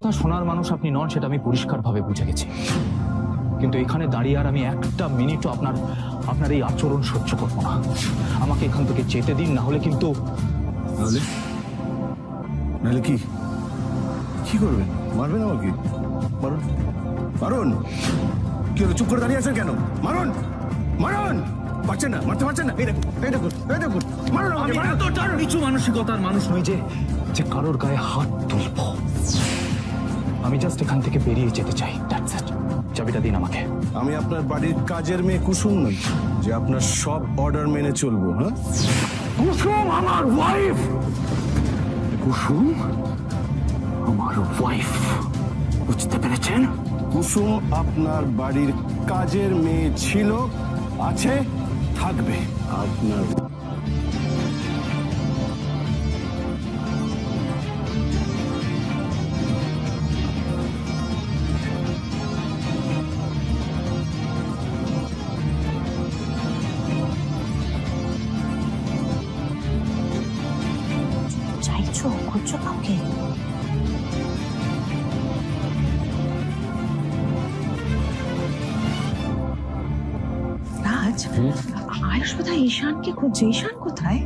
শোনার মানুষ আপনি নন সেটা আমি পরিষ্কারভাবে বুঝে গেছি, কিন্তু এখানে দাঁড়িয়ে আর আমি একটা মিনিটও আপনার এই আচরণ সহ্য করবো না। আমাকে এখান থেকে যেতে দিন, না হলে কিন্তু নাহলে কি কি করবেন? মারবেন আমাকে? মারুন, মারুন। কি হলো, চুপ করে দাঁড়িয়ে আছেন কেন? মারুন, মারুন। পারছেন না, মারতে পারছেন না? এই দেখুন, এই দেখুন, এই দেখুন, মারুন আমাকে। আমি এতটা নিচু মানসিকতার মানুষ নই যে কারোর গায়ে হাত তুলব। আমি জাস্ট এখান থেকে বেরিয়ে যেতে চাই, দ্যাটস ইট। চাবিটা দিন আমাকে। আমি আপনার বাড়ির কাজের মেয়ে কুসুম নই যে আপনার সব অর্ডার মেনে চলবো। হ্যাঁ, কুসুম আমার ওয়াইফ। কুসুম আমার ওয়াইফ, বুঝতে পেরেছেন? কুসুম আপনার বাড়ির কাজের মেয়ে ছিল, আছে, থাকবে। আপনার চাইছো করছো কাউকে? রাজ, আয়ুষ বোধহয় ঈশানকে খুঁজছে। ঈশান কোথায়?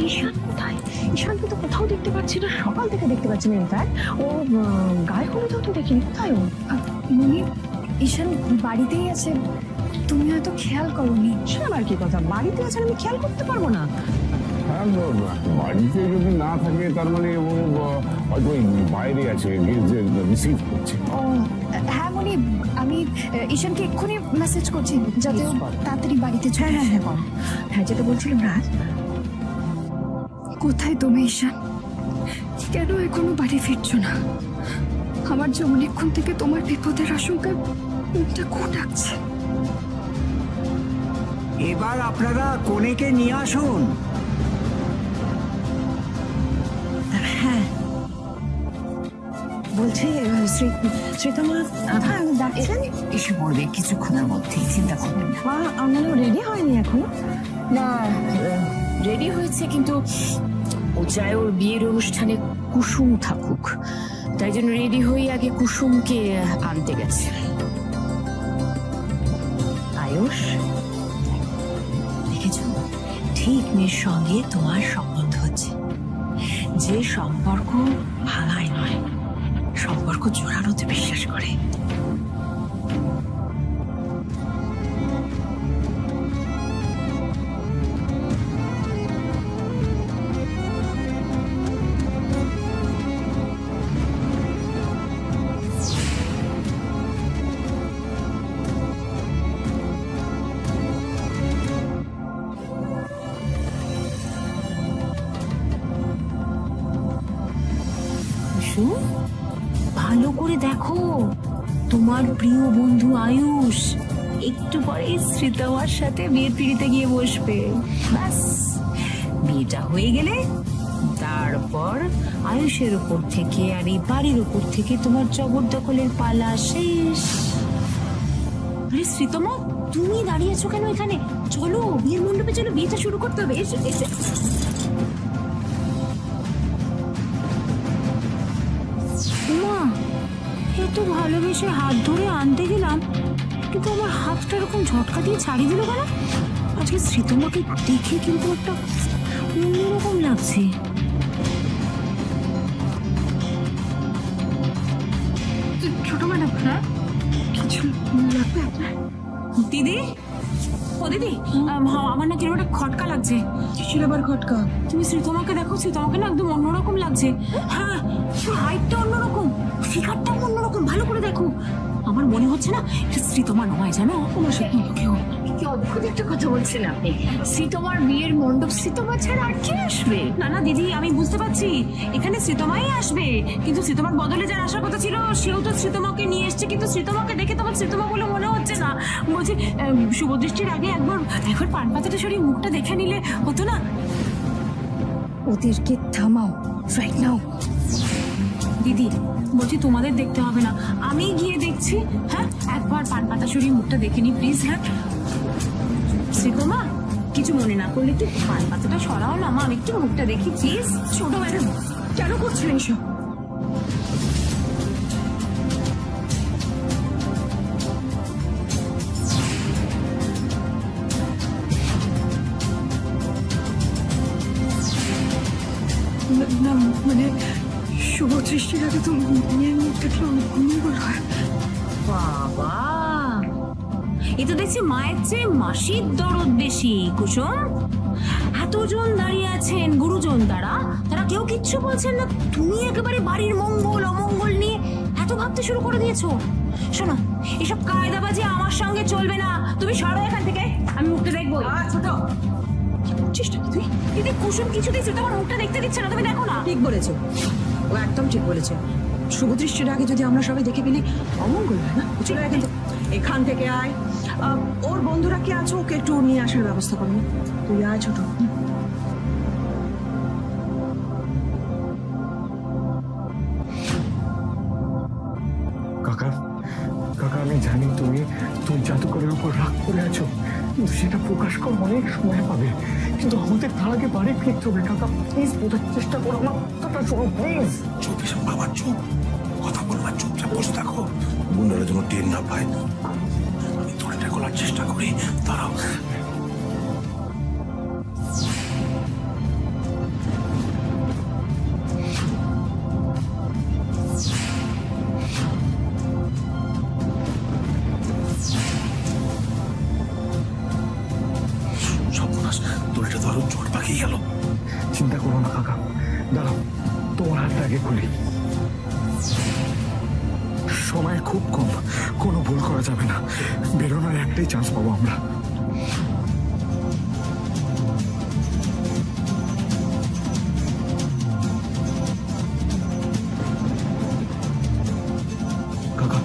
ঈশান কোথায়? ঈশানকে তো কোথাও দেখতে পাচ্ছি না, সকাল থেকে দেখতে পাচ্ছি না। ইনফ্যাক্ট ও গায়ে হলুদও তো দেখিনি। কোথায় ও? মনি, ঈশান বাড়িতেই আছে, তুমি হয়তো খেয়াল করোনি। সে আবার কি কথা, বাড়িতে আছেন আমি খেয়াল করতে পারবো না? হ্যাঁ, বাড়িতে যদি না থাকে তার মানে ও হয়তো বাইরে আছে, রিসিভ করছে। ও হ্যাঁ মনি, আমি ঈশানকে এক্ষুনি মেসেজ করছি যাতে ও তাড়াতাড়ি বাড়িতে চলে। হ্যাঁ হ্যাঁ হ্যাঁ, হ্যাঁ যেটা বলছিলাম রাজ। কোথায় তুমি ঈশান? কেন এখনো বাড়ি ফিরছো না? আমার যে অনেকক্ষণ থেকে তোমার বিপদের আশঙ্কায় মনটা খুব ডাকছে। এবার আপনারা কনেকে নিয়ে আসুন। হ্যাঁ বলছি শ্রীতমা ডাকছেন, এসে পড়বে কিছুক্ষণের মধ্যেই, চিন্তা করবেন না। মা আমার রেডি হয়নি এখনো। না, রেডি হয়েছে, কিন্তু ও চায় ওর বিয়ের অনুষ্ঠানে কুসুম থাকুক, তাই জন্য রেডি হয়ে আগে কুসুমকে আনতে গেছে। আয়ুষ দেখেছো, ঠিক মেয়ের সঙ্গে তোমার সম্বন্ধ হচ্ছে। যে সম্পর্ক ভাঙায় নয়, সম্পর্ক জোড়ানোতে বিশ্বাস করে। ভালো করে দেখো, তোমার প্রিয় বন্ধু আয়ুষ একটু পরে শ্রীতমার সাথে বিয়ের পিড়িতে গিয়ে বসবে। ব্যাস, বিয়েটা হয়ে গেলে তারপর আয়ুষের উপর থেকে আর এই বাড়ির উপর থেকে তোমার জবরদখলের পালা শেষ। আরে শ্রীতমা, তুমি দাঁড়িয়ে আছো কেন এখানে? চলো বিয়ের মণ্ডপে, চলো, বিয়েটা শুরু করতে হবে। এসে এসে মা, এত ভালোবেসে হাত ধরে আনতে গেলাম, কিন্তু আমার হাতটা এরকম ঝটকা দিয়ে ছাড়িয়ে দিল কেন? আজকে শ্রীতমাকে দেখে কিন্তু একটা অন্যরকম লাগছে। ছোট ম্যাডাম, হ্যাঁ কিছু লাগবে আপনার? দিদি, ও দিদি, আমার না কিরকম একটা খটকা লাগছে। কিসের আবার খটকা? তুমি শ্রীতমাকে দেখো, শ্রীতমাকে না একদম অন্যরকম লাগছে। হ্যাঁ, হাইটটা অন্যরকম, ফিগারটা অন্যরকম, ভালো করে দেখো। আমার মনে হচ্ছে না এটা শ্রীতমা নয়, জানো? তোমার সে কেউ। কি অদ্ভুত একটা কথা বলছেন আপনি। শ্রীতমার বিয়ের মণ্ডপ শ্রীতমা ছাড়া আর কে আসবে? না না দিদি, আমি বুঝতে পারছি এখানে শ্রীতমাই আসবে, কিন্তু শ্রীতমার বদলে যার আসার কথা ছিল সেও তো শ্রীতমাকে নিয়ে এসছে, কিন্তু শ্রীতমাকে দেখে তোমার শ্রীতমা বলে মনে হচ্ছে না। বলছি, শুভদৃষ্টির আগে একবার পান পাতাটা সরিয়ে মুখটা দেখে নিলে হতো না? ওদেরকে থামাও রাইট নাও। দিদি বলছি, তোমাদের দেখতে হবে না, আমি গিয়ে দেখছি। হ্যাঁ, একবার পান পাতা সরিয়ে মুখটা দেখে নি প্লিজ। হ্যাঁ শ্রীতমা, কিছু মনে না করলে একটু পান পাতাটা সরাও না মা, আমি একটু মুখটা দেখি প্লিজ। ছোট ম্যাডাম, কেন করছেন এইসব? না মানে শুভ দৃষ্টির আগে তো মেয়ের মুখ দেখলে অমঙ্গল হয়। বাবা, এ তো দেখছি মায়ের চেয়ে মাসির দরদ বেশি। কুসুম, এতজন দাঁড়িয়ে আছেন গুরুজন, তারা কেউ কিচ্ছু বলছেন না, তুমি একেবারে বাড়ির মঙ্গল অমঙ্গল নিয়ে এত ভাবতে শুরু করে দিয়েছো। শোনো, এসব কায়দাবাজি আমার সঙ্গে চলবে না, তুমি সরো এখান থেকে, আমি মুখটা দেখবো। ছোট, চেষ্টা কি তুই? দিদি, কুসুম কিছুতেই তোমার মুখটা দেখতে দিচ্ছে না, তুমি দেখো না। ঠিক বলেছো, ও একদম ঠিক বলেছে। শুভ দৃষ্টির আগে যদি আমরা সবাই দেখে ফেলি অমঙ্গল হয় না। চলে এখান থেকে আয়। ওর বন্ধুরা কি আছে, ওকে একটু নিয়ে আসার ব্যবস্থা করো। তুই আয় ছোট। কাকা, কাকা আমি জানি তুমি জাদুকরের উপর রাগ করে আছো, কিন্তু সেটা প্রকাশ কর অনেক সময় পাবে। কিন্তু আমাদের তার আগে বাড়ি ফিরতে হবে। কাকা প্লিজ বোঝার চেষ্টা করো, আমার কথা শোনো প্লিজ। চুপ এসব বাবা, চুপ, কথা বলবা, চুপচাপ বসে থাকো, গুন্ডারা যেন টের না পায়। আমি দড়িটা খোলার চেষ্টা করি, তারাও সর্বনাশ, দড়িটা তো আরো জোর পাকিয়ে গেল। চিন্তা করো না কাকা, দাঁড়াও তোমার হাতটা আগে খুলি। সময় খুব কম, কোনো ভুল করা যাবে না, বেরোনোর একটাই চান্স পাবো আমরা। কাকা,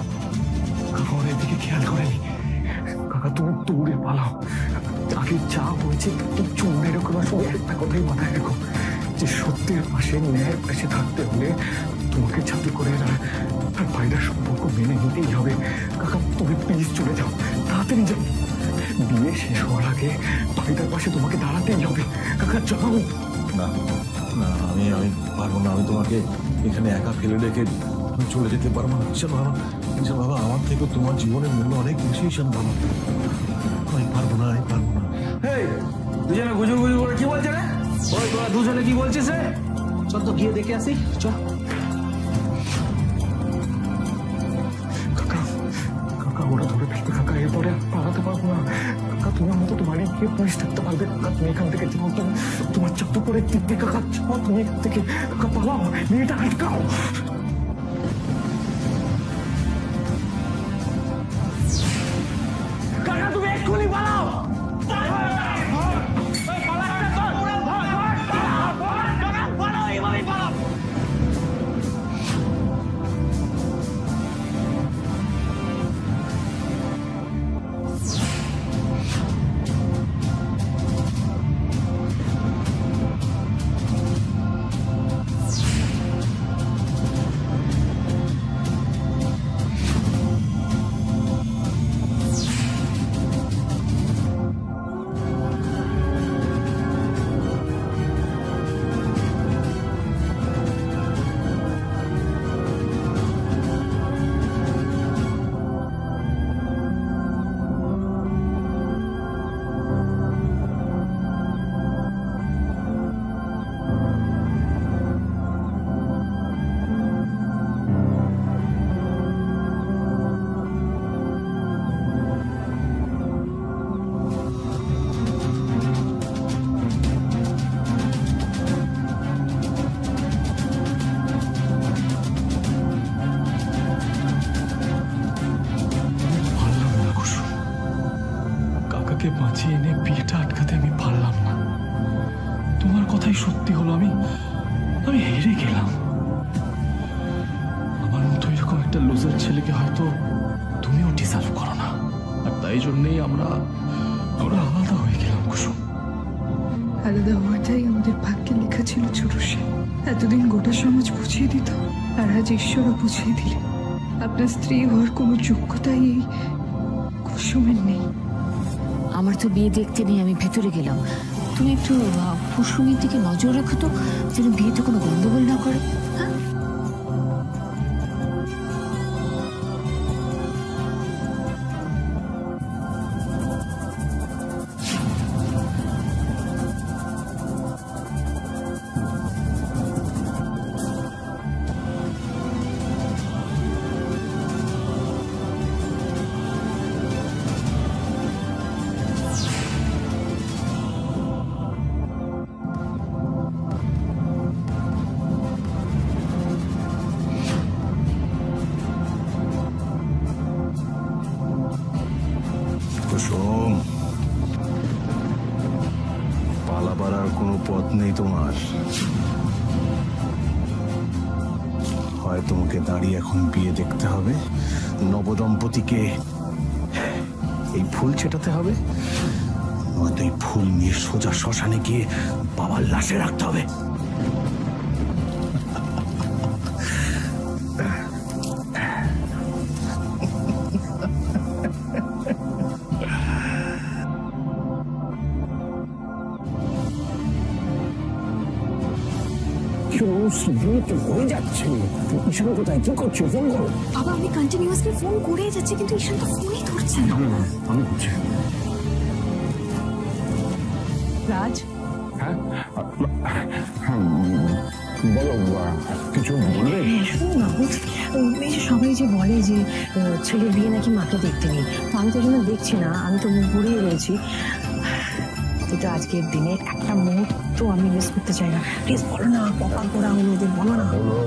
কাকা ওর দিকে খেয়াল করেনি। কাকা তুমি দৌড়ে পালাও, আগে যা হয়েছে তুমি চুপ মেরে না। শুধু একটা কথাই মাথায় রেখো, যে সত্যের পাশে ন্যায়ের পাশে থাকতে হলে তোমাকে ছাতি করে আর ভাইরার সম্পর্ক মেনে নিতেই হবে। কাকা তুমি প্লিজ চলে যাও, তাড়াতাড়ি যাও। বিয়ে শেষ হওয়ার আগে ভাইটার পাশে তোমাকে দাঁড়াতেই হবে। কাকা যাও। না না, আমি পারবো না, আমি তোমাকে এখানে একা ফেলে রেখে আমি চলে যেতে পারবো না। ঈশান বাবা, ঈশান বাবা, আমার থেকে তোমার জীবনের মূল্য অনেক বেশি। ঈশান বাবা, আমি পারবো না, আমি পারবো না। দুজনে গুজুর গুজুর করে কি বলছে রে? ওই তোরা দুজনে কি বলছিস রে? চল তো গিয়ে দেখে আসি, চল। কাকা, কাকা ওরা ধরে ফেলবে কাকা, এরপরে পালাতে পারবো না। কাকা তুমি আমার মতো বাড়ি গিয়ে পুলিশ থাকতে পারবে। কাকা তুমি এখান থেকে যাও, তুমি তোমার চাকু করে দিব্যি। কাকা যাও তুমি এখান থেকে, কাকা পালাও, মেয়েটা আটকাও। কাকা তুমি এক্ষুনি পালাও। কাকাকে বাঁচিয়ে এনে বিয়েটা আটকাতে আমি পারলাম না। তোমার কথাই সত্যি হলো, আমি হেরে গেলাম। আমার মতো এরকম একটা লুজার ছেলেকে হয়তো তুমিও ডিজার্ভ করো না, আর তাই জন্যই আমরা আলাদা হয়ে গেলাম। কুসুম, আলাদা হওয়াটাই আমাদের ভাগ্যে লেখা ছিল ছোট সে। এতদিন গোটা সমাজ বুঝিয়ে দিত, আর আজ ঈশ্বরও বুঝিয়ে দিলেন আপনার স্ত্রী হওয়ার কোনো যোগ্যতাই এই কুসুমের নেই। আমার তো বিয়ে দেখতে নেই, আমি ভেতরে গেলাম। তুমি একটু কুসুমের দিকে নজর রেখো তো, যেন বিয়েতে কোনো গন্ডগোল না করে। হ্যাঁ? আমার। হয় তোমাকে দাঁড়িয়ে এখন বিয়ে দেখতে হবে, নবদম্পতিকে এই ফুল ছেটাতে হবে, নয়তো এই ফুল নিয়ে সোজা শ্মশানে গিয়ে বাবার লাশে রাখতে হবে। হয়ে যাচ্ছে, ঈশান কোথায়, কি করছো? ফোন করো। বাবা আমি কন্টিনিউয়াসলি ফোন করেই যাচ্ছি কিন্তু ঈশান তো ফোনই ধরছে না। আমি করছি। রাজ, হ্যাঁ বলো, কিছু বলবে? শোনো না, বলছি এই যে সবাই যে বলে যে ছেলের বিয়ে নাকি মাকে দেখতে নেই, তো আমি তো জন্য দেখছি না, আমি তো মুখ ঘুরিয়ে রয়েছি। কিন্তু আজকের দিনে একটা মুহূর্ত আমি মিস করতে চাই না। প্লিজ বলো না, কপাল করা হলো ওদের, বলো না। বলো,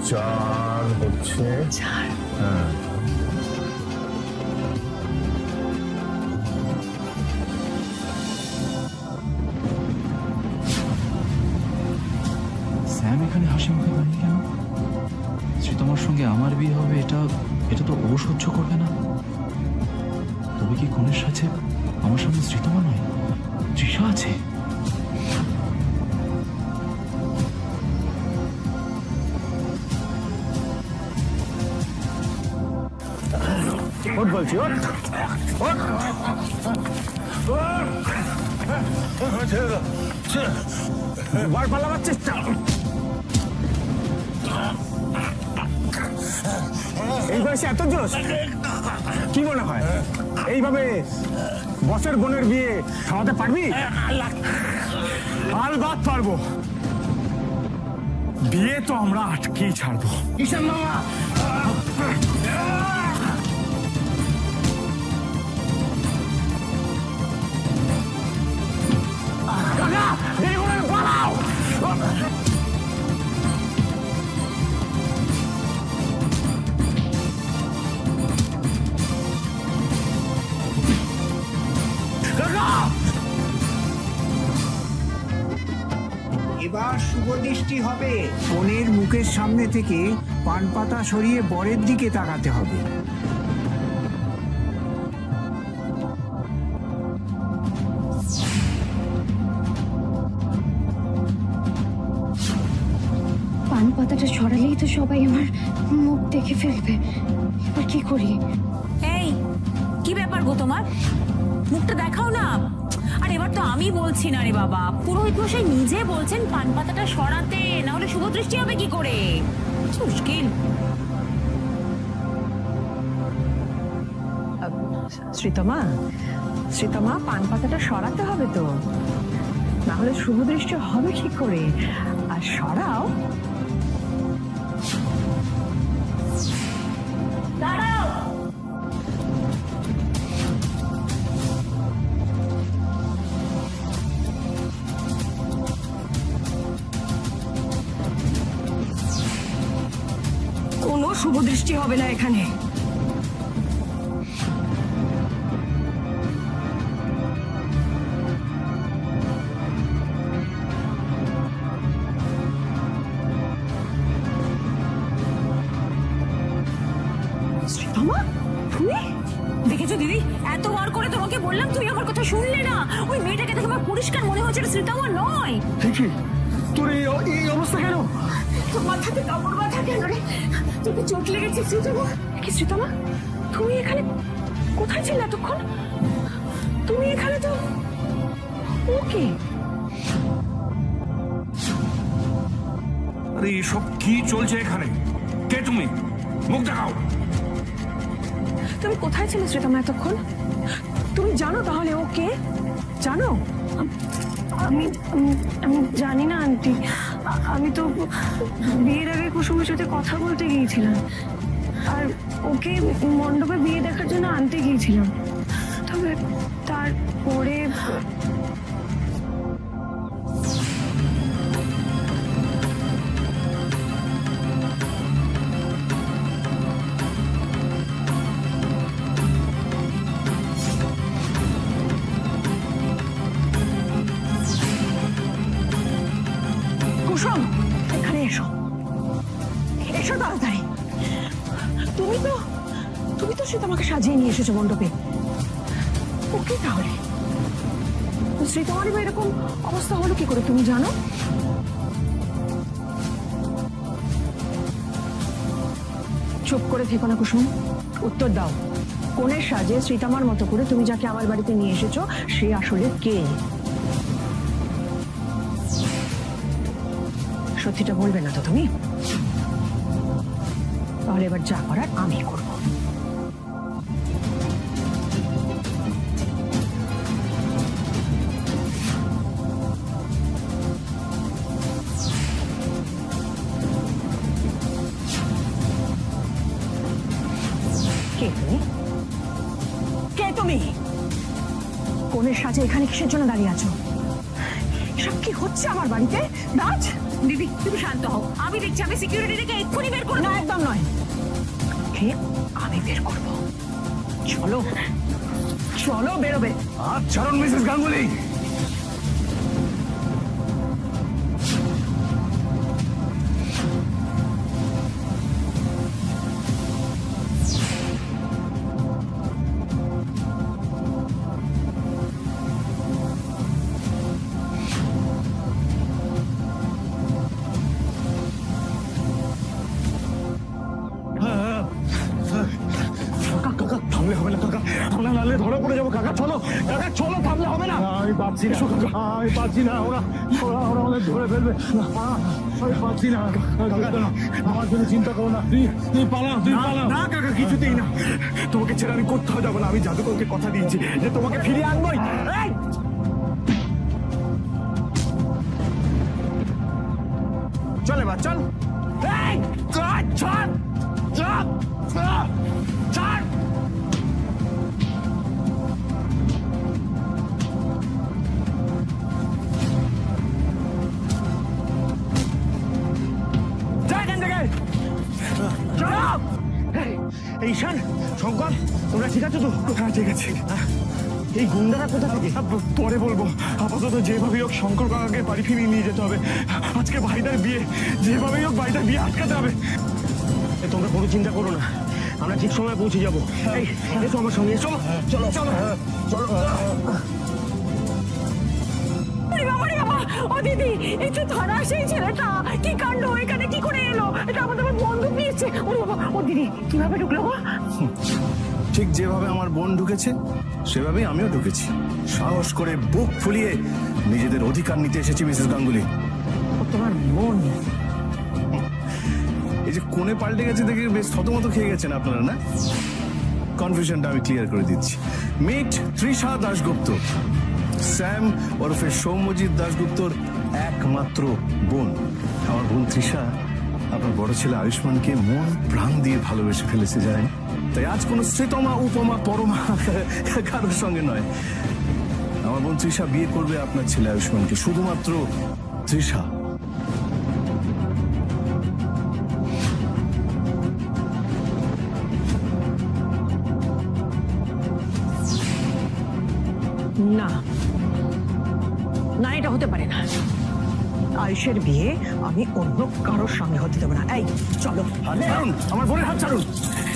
4 হচ্ছে। 4? হ্যাঁ। স্যাম এখানে হাসি মুখে দাঁড়িয়ে কেন? শ্রীতমার সঙ্গে আমার বিয়ে হবে, এটা তো ও সহ্য করবে না। তবে কি কোনের সাথে আমার সঙ্গে শ্রীতমা নয়, তৃষা আছে? ওঠ বলছি, ওঠ। বার পালাবার চেষ্টা। এই বয়সে এত জোশ? কি মনে হয় এইভাবে বসের বোনের বিয়ে খাওয়াতে পারবি? আলবাত পারবো। বিয়ে তো আমরা আটকেই ছাড়বো। ঈশান মামা, পালাও। এবার শুভ দৃষ্টি হবে। কনের মুখের সামনে থেকে পান পাতা সরিয়ে বরের দিকে তাকাতে হবে। পান পাতাটা ছড়ালেই তো সবাই আমার মুখ দেখে ফেলবে, এবার কি করি? এই কি ব্যাপার গো তোমার? মুখটা দেখাও না। আর এবার তো আমি বলছি না রে বাবা, পুরোহিত মশাই নিজে বলছেন পান পাতাটা সরাতে, না হলে শুভ দৃষ্টি হবে কি করে? কি মুশকিল। শ্রীতমা, শ্রীতমা, পান পাতাটা সরাতে হবে তো, না হলে শুভ দৃষ্টি হবে কি করে? আর সরাও। দাঁড়াও। কোনো শুভ দৃষ্টি হবে না এখানে। শ্রীতমা, তুমি দেখেছো দিদি, এতবার করে তোমাকে বললাম, তুমি আমার কথা শুনলে না। ওই মেয়েটাকে দেখে আমার পরিষ্কার মনে হচ্ছে শ্রীতমা নয়। দেখি তোর এই অবস্থা কেন? তোর মাথাতে কাপড় বাঁধা কেন রে? তোকে চোট লেগেছে শ্রীতমা? কি শ্রীতমা, তুমি এখানে কোথায় ছিলে এতক্ষণ? তুমি এখানে তো ওকে। আরে এসব কি চলছে এখানে? কে তুমি? মুখ দেখাও। তুমি কোথায় ছিলে শ্রীতমা এতক্ষণ? তুমি জানো তাহলে ও কে? জানো? আমি আমি জানি না আন্টি, আমি তো বিয়ের আগে কুসুমের সাথে কথা বলতে গিয়েছিলাম, আর ওকে মণ্ডপে বিয়ে দেখার জন্য আনতে গিয়েছিলাম। তবে তারপরে এসো তাড়াতাড়ি। তুমি তো সে তোমাকে সাজিয়ে নিয়ে এসেছো মণ্ডপে। ওকে তাহলে শ্রীতমার এরকম অবস্থা হলো কি করে তুমি জানো? চুপ করে থেকো না কুসুম, উত্তর দাও। কোণের সাজে শ্রীতমার মতো করে তুমি যাকে আমার বাড়িতে নিয়ে এসেছো সে আসলে কে? সত্যিটা বলবে না তো তুমি? তাহলে এবার যা করার আমি করব। কে তুমি? কে তুমি? কোণের সাজে এখানে কিসের জন্য দাঁড়িয়ে আছো? সব কি হচ্ছে আমার বাড়িতে? রাজ, দিদি তুমি শান্ত হও, আমি দেখছি, আমি সিকিউরিটি থেকে এক্ষুনি বের করবো। না একদম নয়, কে আমি বের করব। চলো চলো, বেরোবে। হাত ছাড়ুন মিসেস গাঙ্গুলি। কাকা থামলে হবে না কাকা, আমরা নালে ধরে পড়ে যাবো কাকা। চলো কাকা, চলো, থামলে হবে না। আমি পাচ্ছি না, আমি পাচ্ছি না, ওরা ওরা ওরা আমাদের ধরে ফেলবে। আমি পাচ্ছি না কাকা, আমার জন্য চিন্তা করো না, তুই পালাও, তুই পালাও। না কাকা, কিছুতেই না, তোমাকে ছেড়ে আমি কোথাও যাবো না। আমি জাদুকরকে কথা দিয়েছি যে তোমাকে ফিরিয়ে আনবোই। চল এবার, চল। চল চল চল চল। ঈশান, শঙ্কর, তোমরা ঠিক আছো তো? হ্যাঁ ঠিক আছে। এই গুন্ডারা কোথা থেকে? পরে বলবো, আপাতত যেভাবে হোক শঙ্কর কাকাকে বাড়ি ফিরিয়ে নিয়ে যেতে হবে। আজকে ভাইটার বিয়ে, যেভাবেই হোক ভাইটার বিয়ে আটকাতে হবে। তোমরা কোনো চিন্তা করো না, আমরা ঠিক সময় পৌঁছে যাবো। এই এসো আমার সঙ্গে, চলো চলো চলো চলো। ও দিদি, এই তো ধরা সেই ছেলেটা, কি কাণ্ড! এখানে কি করে এলো? এটা আমাদের বন্দুক নিয়েছে। ওরে বাবা, ও দিদি কিভাবে ঢুকলো গো? ঠিক যেভাবে আমার বোন ঢুকেছে সেভাবেই আমিও ঢুকেছি। সাহস করে বুক ফুলিয়ে নিজেদের অধিকার নিতে এসেছি মিসেস গাঙ্গুলি। ও তোমার বোন? এই যে কোণে পাল্টে গেছে দেখে বেশ থতমত খেয়ে গেছেন আপনারা, না? কনফিউশনটা আমি ক্লিয়ার করে দিচ্ছি। মিট তৃষা দাশগুপ্ত, স্যাম ওরফে সৌম্যজিৎ দাশগুপ্তর একমাত্র বোন। আমার বোন তৃষা আপনার বড় ছেলে আয়ুষ্মানকে মন প্রাণ দিয়ে ভালোবেসে ফেলেছে, জানেন? তাই আজ কোনো শ্রীতমা উপমা পরমা কারোর সঙ্গে নয়। আমার বোন তৃষা বিয়ে করবে আপনার ছেলে আয়ুষ্মানকে, শুধুমাত্র তৃষা। না না, এটা হতে পারে না। আয়ুষের বিয়ে আমি অন্য কারোর সঙ্গে হতে দেবো না। এই চলো। আমার বোনের হাত ছাড়ুন,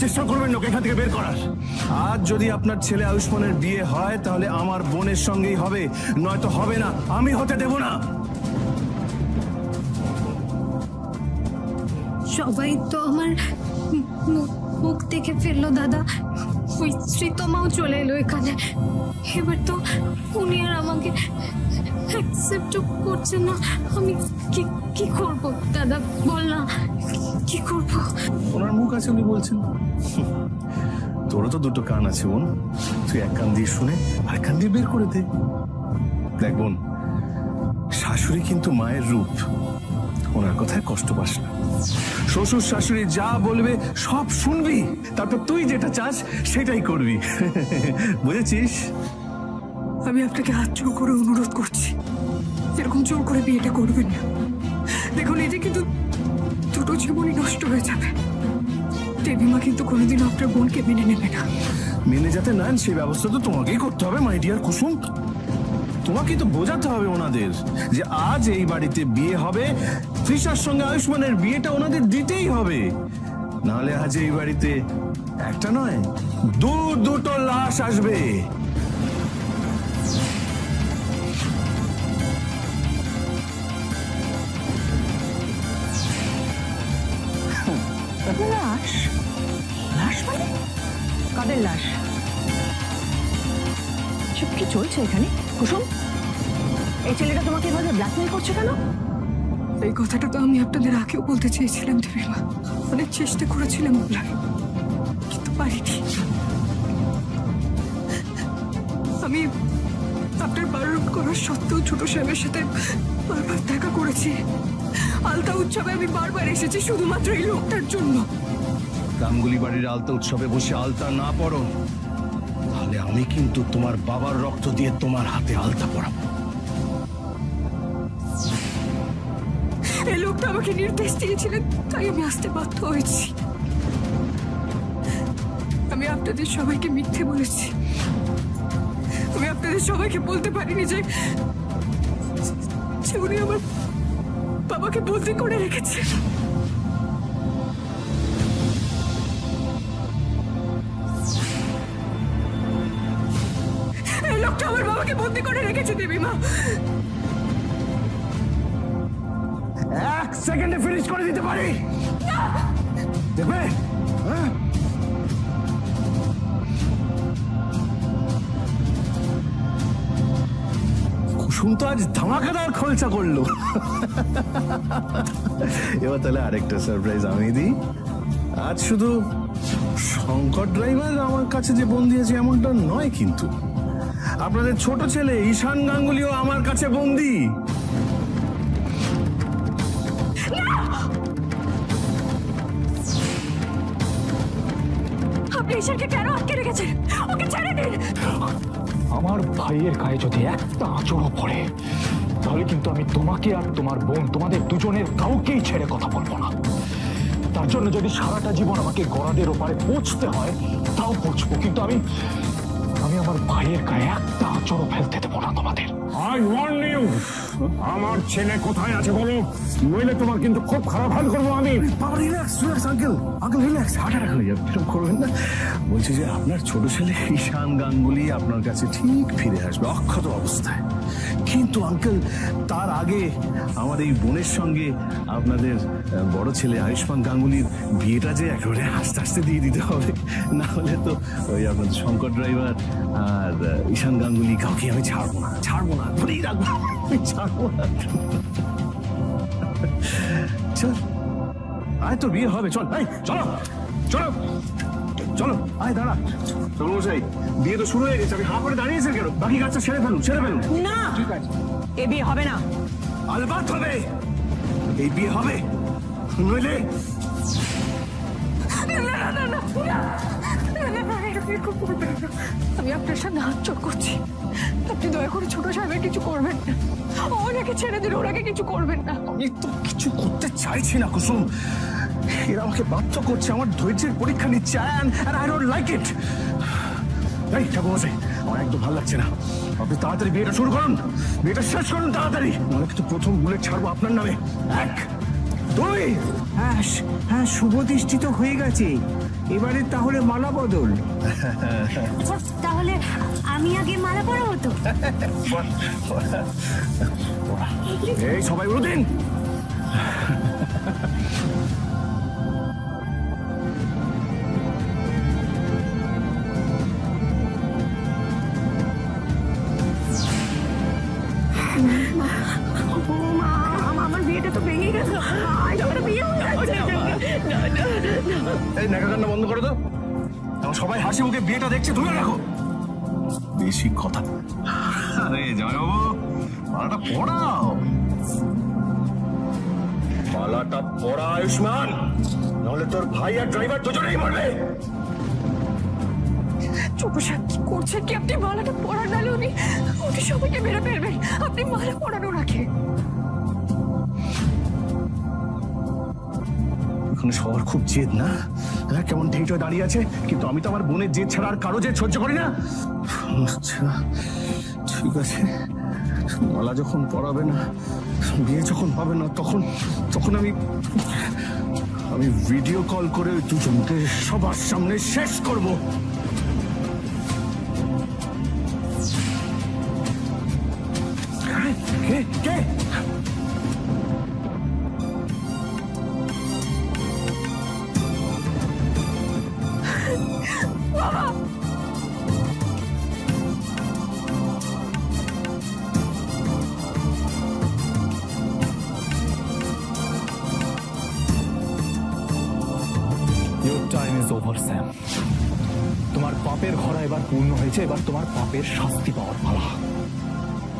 চেষ্টা করবেন লোক এখান থেকে বের করার। আজ যদি আপনার ছেলে আয়ুষ্মানের বিয়ে হয় তাহলে আমার বোনের সঙ্গেই হবে, নয়তো হবে না। আমি হতে দেব না। সবাই তো আমার মুখ দেখে ফেললো দাদা। ওই শ্রীতমাও চলে এলো এখানে। এবার তো উনি আর আমাকে অ্যাকসেপ্ট করছে না। আমি কি করব দাদা, বল না, কি করব? ওনার মুখ আছে উনি বলছেন। তোরও তো দুটো কান আছে বোন, তুই এক কান দিয়ে শুনে আর কান দিয়ে বের করে দে। দেখ বোন, শাশুড়ি কিন্তু মায়ের রূপ, ওনার কথায় কষ্ট পাস না। শ্বশুর শাশুড়ি যা বলবে সব শুনবি, তারপর তুই যেটা চাস সেটাই করবি। বুঝেছিস? আমি আপনাকে হাত জোর করে অনুরোধ করছি, এরকম জোর করে বিয়েটা করবেন না। দেখুন, এতে কিন্তু দুটো জীবনই নষ্ট হয়ে যাবে। দেবীমা কিন্তু কোনোদিন আপনার বোনকে মেনে নেবে না। মেনে যাতে নেন সেই ব্যবস্থা তো তোমাকেই করতে হবে মাই ডিয়ার কুসুম। তোমাকেই তো বোঝাতে হবে ওনাদের যে আজ এই বাড়িতে বিয়ে হবে, তৃষার সঙ্গে আয়ুষ্মানের বিয়েটা ওনাদের দিতেই হবে, নাহলে আজ এই বাড়িতে একটা নয় দুটো লাশ আসবে। লাশ? লাশ মানে? কাদের লাশ? সব কি চলছে এখানে? কুসুম, এই ছেলেটা তোমাকে এভাবে ব্ল্যাকমেল করছে কেন? এই কথাটা তো আমি আপনাদের আগেও বলতে চেয়েছিলাম দেবীমা, অনেক চেষ্টা করেছিলাম বলার, কিন্তু পারিনি। আমি আপনার বারণ করার সত্ত্বেও ছোট সাহেবের সাথে বারবার দেখা করেছি। আলতা উৎসবে আমি বারবার এসেছি শুধুমাত্র এই লোকটার জন্য। গাঙ্গুলি বাড়ির আলতা উৎসবে বসে আলতা না পড়ো, তাহলে আমি কিন্তু তোমার বাবার রক্ত দিয়ে তোমার হাতে আলতা পরাবো। এই লোকটা আমাকে নির্দেশ দিয়েছিলেন, তাই আমি আসতে বাধ্য হয়েছি। আমি আপনাদের সবাইকে মিথ্যে বলেছি। আমি আপনাদের সবাইকে বলতে পারিনি যে উনি আমার বাবাকে বন্দি করে রেখেছে। এই লোকটা আমার বাবাকে বন্দি করে রেখেছে দেবীমা। 1 সেকেন্ডে ফিনিশ করে দিতে পারি, দেখবে? হ্যাঁ, কুসুম তো আজ ধামাকাদার খরচা করলো। এবার তাহলে আরেকটা সারপ্রাইজ আমি দিই। আজ শুধু শঙ্কর ড্রাইভার আমার কাছে যে বন্দি আছে এমনটা নয়, কিন্তু আপনাদের ছোট ছেলে ঈশান গাঙ্গুলিও আমার কাছে বন্দি। আপনি ঈশানকে কেন আটকে রেখেছেন? ওকে ছেড়ে দিন। আমার ভাইয়ের গায়ে যদি একটা আঁচড়ও পড়ে, তাহলে কিন্তু আমি তোমাকে আর তোমার বোন, তোমাদের দুজনের কাউকেই ছেড়ে কথা বলবো না। তার জন্য যদি সারাটা জীবন আমাকে গড়াদের ওপারে পৌঁছতে হয়, তাও পৌঁছবো, কিন্তু আমি আমার ভাইয়ের গায়ে একটা আঁচড়ও ফেলতে দেবো না তোমাদের। আই ওয়ার্ন ইউ, আমার ছেলে কোথায় আছে বলো, নইলে তোমার কিন্তু খুব খারাপ হাল করবো আমি। বাবা relax relax uncle, uncle relax, heart attack হয়ে যাবে, এরকম করবেন না। বলছি যে আপনার ছোট ছেলে ঈশান গাঙ্গুলি আপনার কাছে ঠিক ফিরে আসবে অক্ষত অবস্থায়, কিন্তু আঙ্কেল তার আগে আমার এই বোনের সঙ্গে আপনাদের বড় ছেলে আয়ুষ্মান গাঙ্গুলির বিয়েটা যে একেবারে আস্তে আস্তে দিয়ে দিতে হবে, না হলে তো ওই আপনাদের শঙ্কর ড্রাইভার আর ঈশান গাঙ্গুলি কাউকে আমি ছাড়বো না, ধরেই রাখবো, আমি ছাড়বো না। চল আয়, তো বিয়ে হবে, চল, চলো চলো চলো, আয় দাঁড়া। চলমশাই, বিয়ে তো শুরু হয়ে গেছে, আমি হাঁ করে দাঁড়িয়েছেন কেন? বাকি কাজটা সেরে ফেলুন। না, এ বিয়ে হবে না। আলবাত হবে, এই বিয়ে হবে, নইলে আমি আপনার সামনে হাত চোখ করছি, আপনি দয়া করে ছোট সাহেবের কিছু করবেন না। ওনাকে ছেড়ে দিন, ওনাকে কিছু করবেন না। আমি তো কিছু করতে চাইছি না কুসুম, এরা আমাকে বাধ্য করছে, আমার ধৈর্যের পরীক্ষা নিচ্ছে, and I don't like it. এই ঠাকুরমশাই, আমার একদম ভালো লাগছে না, আপনি তাড়াতাড়ি বিয়েটা শুরু করুন, বিয়েটা শেষ করুন তাড়াতাড়ি, নাহলে কিন্তু প্রথম বুলেট ছাড়বো আপনার নামে। 1 2 হ্যাঁ, শুভ দৃষ্টি তো হয়ে গেছে, এবারে তাহলে মালা বদল। আচ্ছা, তাহলে আমি আগে মালা পরা হতো। এই সবাই উঠুন। আমার বিয়েটা তো ভেঙে গেল, বিয়ে হয়ে যাচ্ছে। এই নাকা কান্না বন্ধ করো তো, এখন সবাই হাসি মুখে বিয়েটা দেখছে, ধরে রাখো। বেশি কথা। আরে জামাইবাবু, মালাটা পড়াও, মালাটা পড়া আয়ুষ্মান, নাহলে তোর ভাই আর ড্রাইভার দুজনেই মরবে। ছোট সাহেব কি করছেন কি? আপনি মালাটা পরান, নাহলে উনি সবাইকে মেরে ফেলবেন। আপনি মালা পরানো রাখে। এখন সবার খুব জেদ না, কেমন ঢেট হয়ে দাঁড়িয়ে আছে, কিন্তু আমি তো আমার বোনের জেদ ছাড়া আর কারো জেদ সহ্য করি না। আচ্ছা ঠিক আছে, মালা যখন পরাবে না, বিয়ে যখন হবে না তখন তখন আমি ভিডিও কল করে ওই দুজনকে সবার সামনে শেষ করব। কে কে Your time is over, Sam. তোমার পাপের ঘোড়া এবার পূর্ণ হয়েছে, এবার তোমার পাপের শাস্তি পাওয়ার পালা।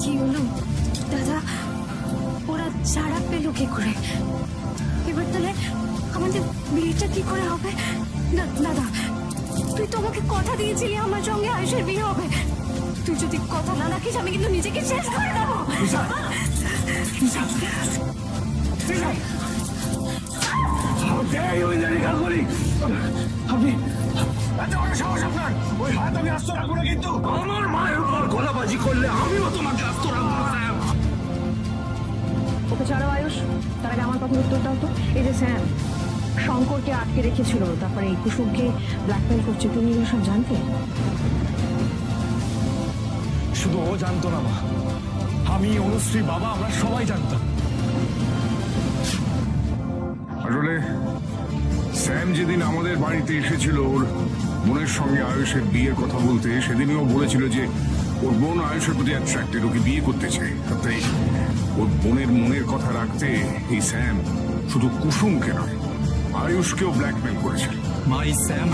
কি হলো দাদা? ওরা ছাড়া পেলো কি করে? এবার তাহলে আমাদের বিয়েটা কি করে হবে? দাদা, তুই তো আমাকে কথা দিয়েছিলি আমার সঙ্গে আয়ুষের বিয়ে হবে। তুই যদি কথা না রাখিস আমি কিন্তু নিজেকে শেষ করে দেবো। আপনি এত বড় সাহস আপনার? ওই হাত আমি আস্ত রাখবো না, কিন্তু আমার মায়ের উপর গলাবাজি করলে আমিও তোমাকে আস্ত রাখবো না। স্যাম, ওকে ছাড়াও আয়ুষ, তার আগে আমার কথার উত্তর দাও তো। এই যে স্যাম শঙ্করকে আটকে রেখেছিল, তারপরে এই কুসুমকে ব্ল্যাকমেল করছে, তুমি এগুলো সব জানতে? শুধু ও জানতো না মা, আমি, অনুশ্রী, বাবা, আমরা সবাই জানতাম। আসলে স্যাম যেদিন আমাদের বাড়িতে এসেছিল ওর বোনের সঙ্গে আয়ুষের বিয়ের কথা বলতে, সেদিনই ও বলেছিল যে ওর বোন আয়ুষের প্রতি অ্যাট্রাক্টেড, ওকে বিয়ে করতে চায়। তাই ওর বোনের মনের কথা রাখতে এই স্যাম শুধু কুসুমকে নয়, আয়ুষকেও ব্ল্যাকমেল করেছিল। মাই স্যাম,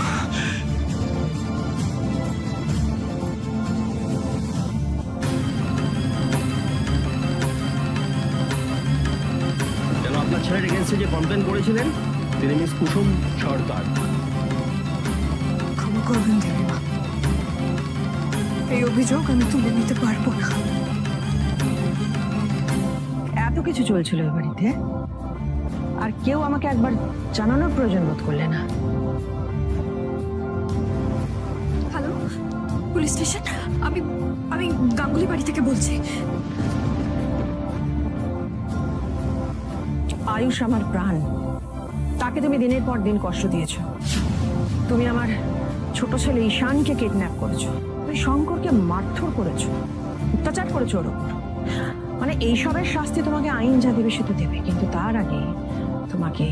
কেন আপনার ছেলের এগেন্সে যে কমপ্লেন করেছিলেন তিনি মিস কুসুম সর্দার। ক্ষমা করবেন দেবীমা, এই অভিযোগ আমি তুলে নিতে পারবো না। এত কিছু চলছিল এ বাড়িতে, আর কেউ আমাকে একবার জানানোর প্রয়োজন বোধ করলে না। Hello, police station. আমি গাঙ্গুলি বাড়ি থেকে বলছি। আয়ুষ আমার প্রাণ, তাকে তুমি দিনের পর দিন কষ্ট দিয়েছ। তুমি আমার ছোট ছেলে ঈশানকে কিডন্যাপ করেছো, তুমি শঙ্করকে মারধর করেছো, অত্যাচার করেছো ওর ওপর। মানে এইসবের শাস্তি তোমাকে আইন যা দেবে সে তো দেবে, কিন্তু তার আগে তোমাকে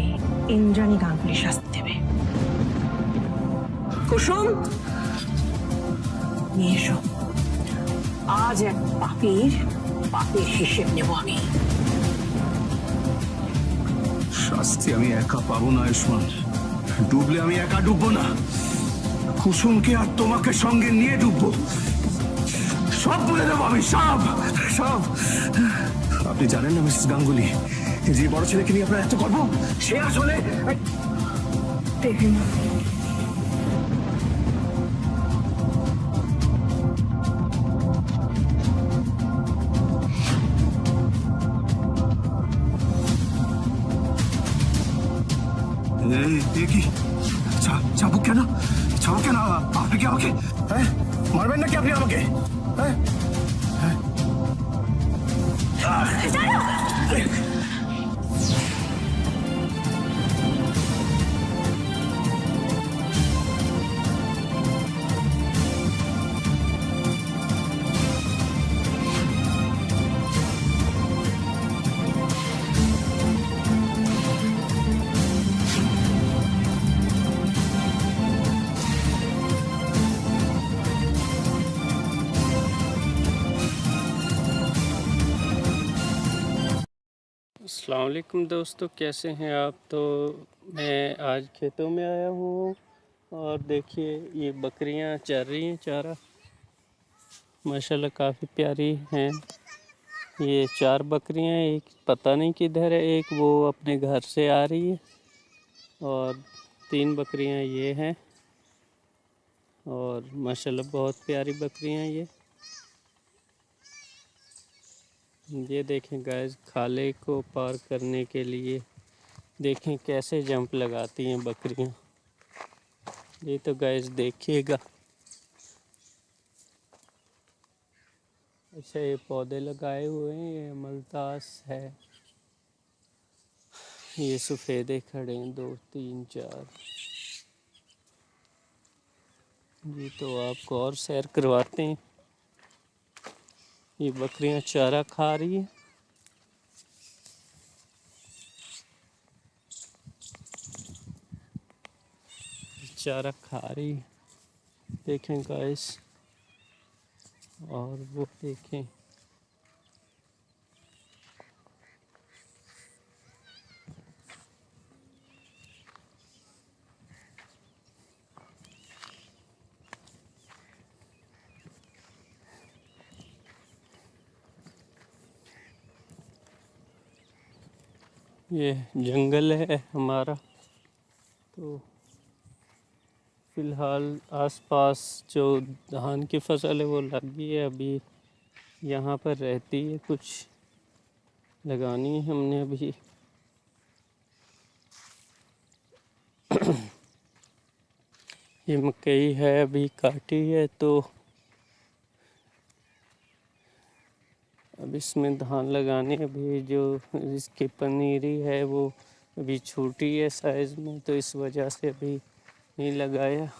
ইন্দ্রাণী গাঙ্গুলি শাস্তি দেবে। কুসুম, নিয়ে এসো, আজ এক পাপের হিসেব নেব আমি। শাস্তি আমি একা পাবো না আয়ুষ্মান, ডুবলে আমি একা ডুববো না, কুসুমকে আর তোমাকে সঙ্গে নিয়ে ডুববো। সব বলে দেবো আমি, সব সব। আপনি জানেন না মিসেস গাঙ্গুলি, যে বড় ছেলেকে নিয়ে আপনার এত গর্ব, সে আসলে দেবীমা, কি চাবুক কেন? চাবুক কেন? আপনি কি আমাকে মারবেন নাকি? আপনি আমাকে अस्सलाम वालेकुम दोस्तों, कैसे हैं आप? तो मैं आज खेतों में आया हूँ और देखिए ये बकरियाँ चर रही हैं चारा, माशाल्लाह काफ़ी प्यारी हैं। ये 4 बकरियाँ, एक पता नहीं किधर है, एक वो अपने घर से आ रही है और 3 बकरियाँ ये हैं। और माशाल्लाह बहुत प्यारी बकरियाँ ये देखें गाइस, खाले को पार करने के लिए देखें कैसे जंप लगाती हैं बकरियां। ये तो गाइस देखिएगा। अच्छा, ये पौधे लगाए हुए हैं, ये मलतास है। ये सफ़ेदे खड़े हैं 2 3 4 जी। तो आपको और सैर करवाते हैं। ये बकरियां चारा खा रही हैं। चारा खा रही है, देखें गाइस। और वो देखें, ये जंगल है हमारा। तो फिलहाल आसपास जो धान की फसल है वो लग गई है। अभी यहाँ पर रहती है, कुछ लगानी है हमने अभी। ये मकई है, अभी काटी है, तो अब इसमें धान लगाने। अभी जो इसकी पनीरी है वो अभी छोटी है साइज़ में, तो इस वजह से अभी नहीं लगाया।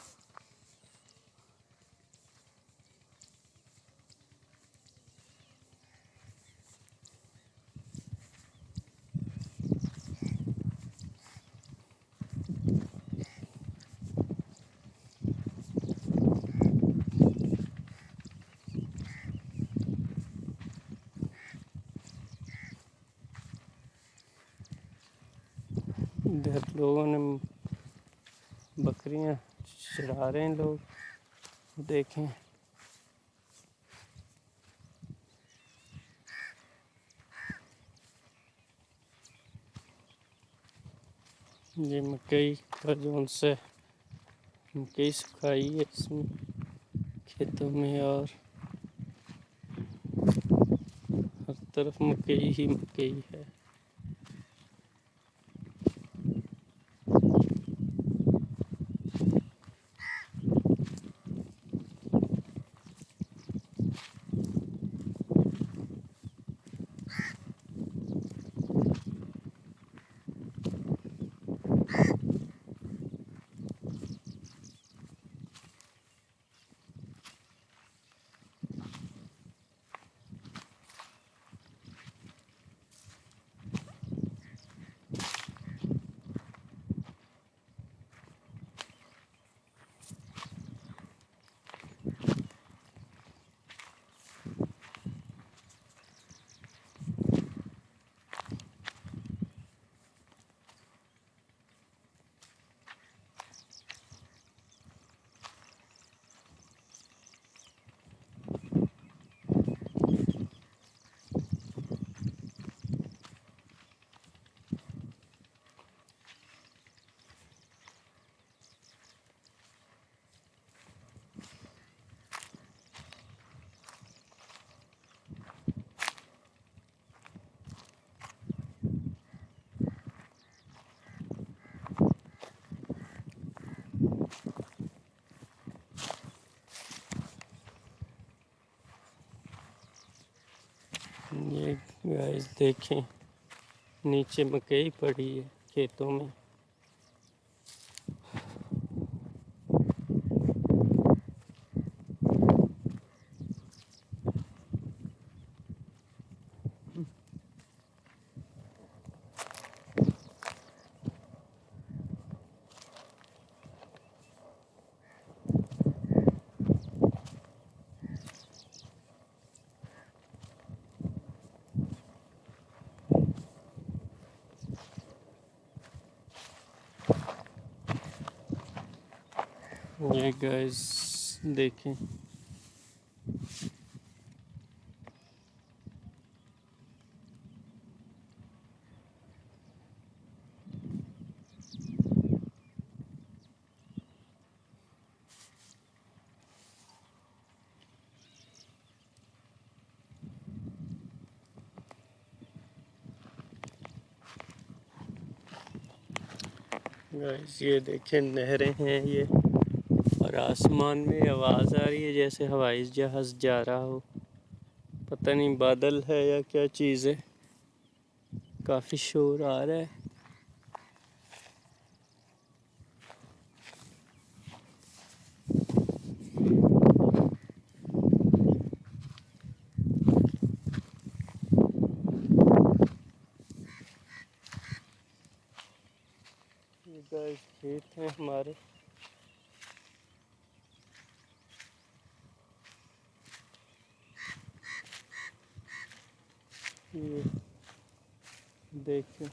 इधर लोगों ने बकरियां चरा रहे हैं लोग, देखें। ये मकई का जोन से मकई सुखाई है इसमें खेतों में, और हर तरफ मकई ही मकई है। ये गाइस देखें, नीचे मकई पड़ी है खेतों में। ये गाइस देखें, गाइस ये देखें, नहरें हैं ये, और आसमान में आवाज़ आ रही है जैसे हवाई जहाज़ जा रहा हो। पता नहीं बादल है या क्या चीज़ है, काफ़ी शोर आ रहा है। खेत हैं हमारे। ये देखिए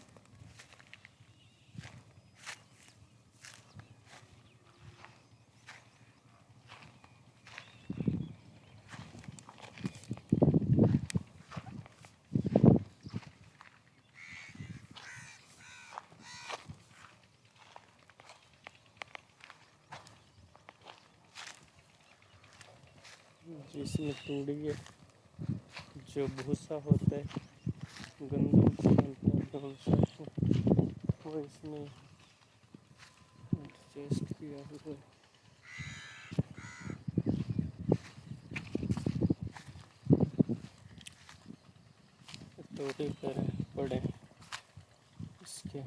जिसमें तूड़ी है, जो भूसा होता है गंदम से बनता है भूसा, वो इसमें एडजस्ट किया हुआ है। तोड़े करें पड़े इसके।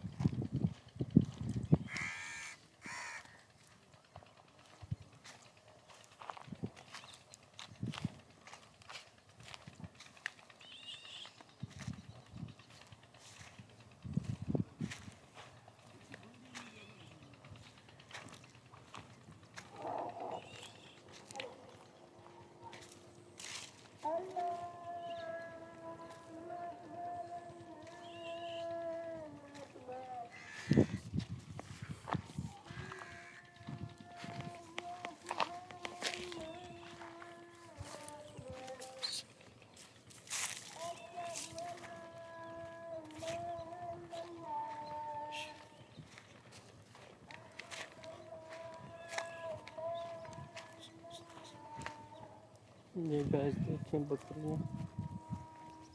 ये गाइस देखें बकरियां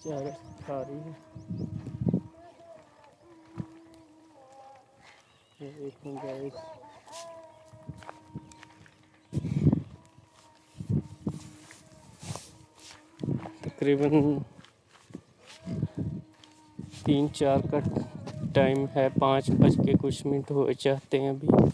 चारा खा रही है। ये देखें गाइस तकरीबन 3-4 का टाइम है, 5 बज के कुछ मिनट हो जाते हैं अभी।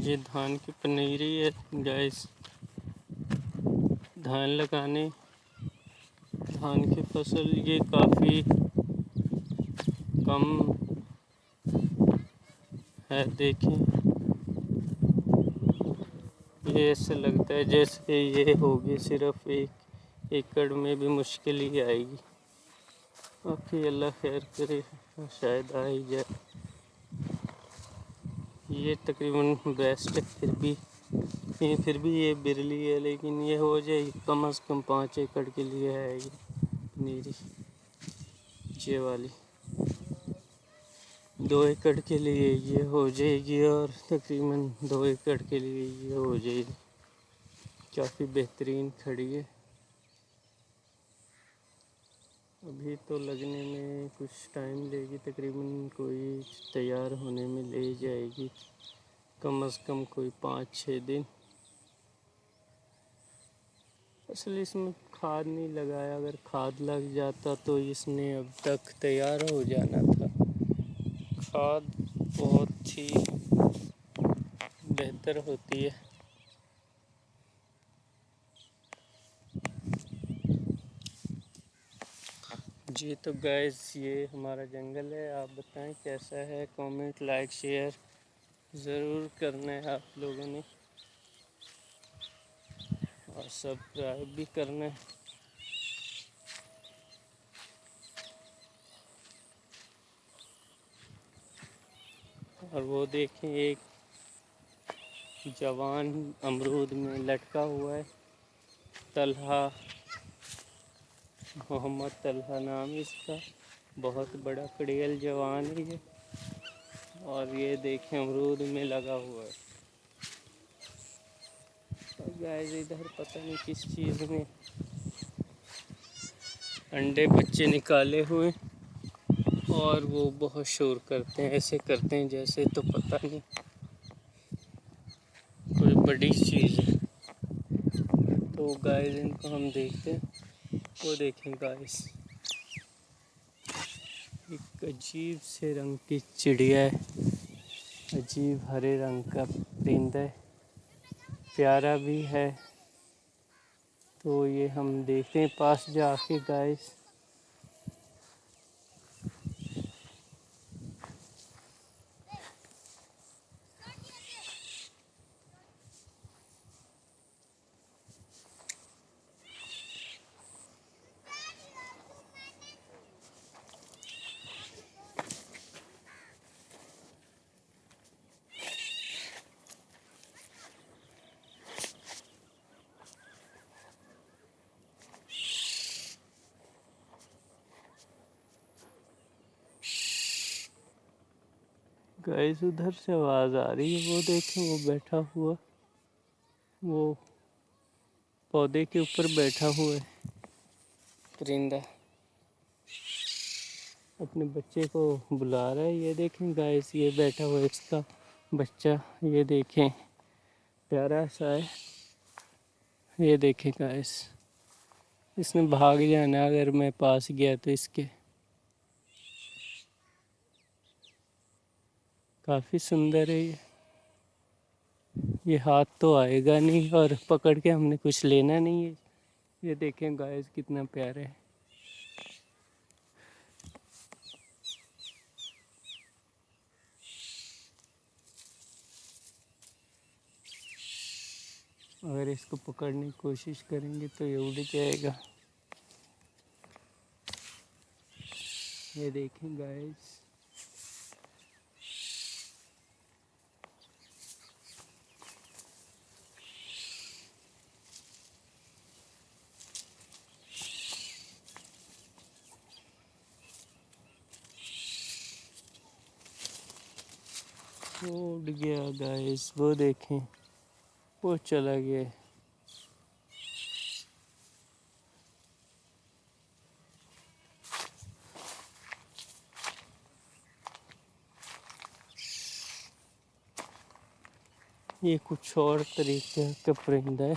ये धान की पनीरी है गाइस। धान लगाने, धान की फसल ये काफ़ी कम है। देखें ये ऐसे लगता है जैसे ये होगी सिर्फ 1 एकड़ में भी मुश्किल ही आएगी। बाकी अल्लाह खैर करे, शायद आ ही जाए। ये तकरीबन बेस्ट है, फिर भी ये बिरली है, लेकिन ये हो जाएगी कम से कम 5 एकड़ के लिए है ये पनीरी। ये वाली 2 एकड़ के लिए ये हो जाएगी और तकरीबन 2 एकड़ के लिए ये हो जाएगी। काफ़ी बेहतरीन खड़ी है। अभी तो लगने में कुछ टाइम लेगी, तकरीबन कोई तैयार होने में ले जाएगी कम से कम कोई 5-6 दिन। असल इसमें खाद नहीं लगाया, अगर खाद लग जाता तो इसने अब तक तैयार हो जाना था। खाद बहुत ही बेहतर होती है। जी तो गैस ये हमारा जंगल है। आप बताएं कैसा है, कमेंट लाइक शेयर ज़रूर करना है आप लोगों ने, और सब्सक्राइब भी करना है। और वो देखें एक जवान अमरूद में लटका हुआ है, तलहा, मोहम्मद तलहा नाम है इसका। बहुत बड़ा कड़ियल जवान है ये, और ये देखें अमरूद में लगा हुआ है। और गाइस इधर पता नहीं किस चीज़ में अंडे बच्चे निकाले हुए, और वो बहुत शोर करते हैं, ऐसे करते हैं जैसे, तो पता नहीं कोई बड़ी चीज़ है। तो गाइस इनको हम देखते हैं। वो देखें गाइस, एक अजीब से रंग की चिड़िया है, अजीब हरे रंग का परिंदा है, प्यारा भी है। तो ये हम देखते हैं पास जाके गाइस। गाइस उधर से आवाज़ आ रही है, वो देखें वो बैठा हुआ, वो पौधे के ऊपर बैठा हुआ है परिंदा, अपने बच्चे को बुला रहा है। ये देखें गाइस, ये बैठा हुआ है इसका बच्चा, ये देखें प्यारा सा है। ये देखें गाइस, इसने भाग जाना अगर मैं पास गया तो इसके। काफ़ी सुंदर है ये हाथ तो आएगा नहीं, और पकड़ के हमने कुछ लेना नहीं है। ये देखें गाइस कितना प्यारा है। अगर इसको पकड़ने की कोशिश करेंगे तो ये उड़ जाएगा। ये देखें गाइस, वो उड़ गया गाइस, वो देखें वो चला गया। ये कुछ और तरीके का परिंदा है।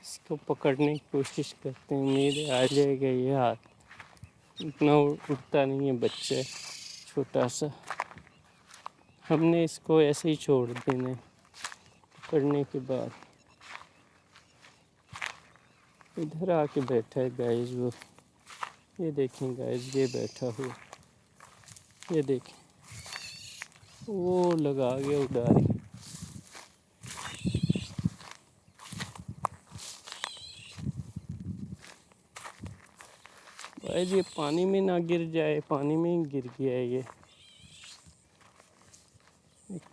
इसको पकड़ने की कोशिश करते हैं, उम्मीद है आ जाएगा ये हाथ। इतना उड़ता नहीं है बच्चा है, छोटा सा। हमने इसको ऐसे ही छोड़ देना है पकड़ने के बाद। इधर आके बैठा है गाइस वो, ये देखें गाइस, ये बैठा हुआ, ये देखें वो लगा गया उड़ारी। गाइस ये पानी में ना गिर जाए, पानी में ही गिर गया है ये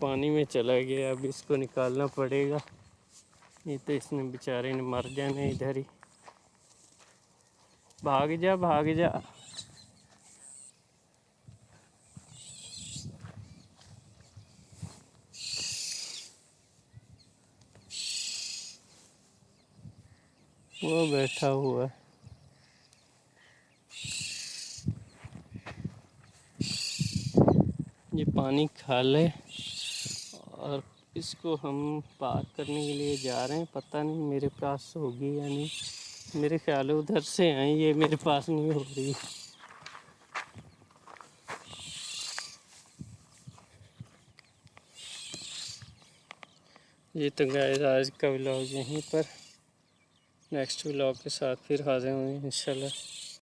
पानी में चला गया। अब इसको निकालना पड़ेगा, नहीं तो इसने बेचारे ने मर जाना इधर ही। भाग जा भाग जा। वो बैठा हुआ है। ये पानी खाल है, और इसको हम पार करने के लिए जा रहे हैं। पता नहीं मेरे पास होगी या नहीं, मेरे ख्याल उधर से हैं, ये मेरे पास नहीं हो रही। ये तो गाइस आज का व्लॉग यहीं पर, नेक्स्ट व्लॉग के साथ फिर हाजिर होंगे इंशाल्लाह।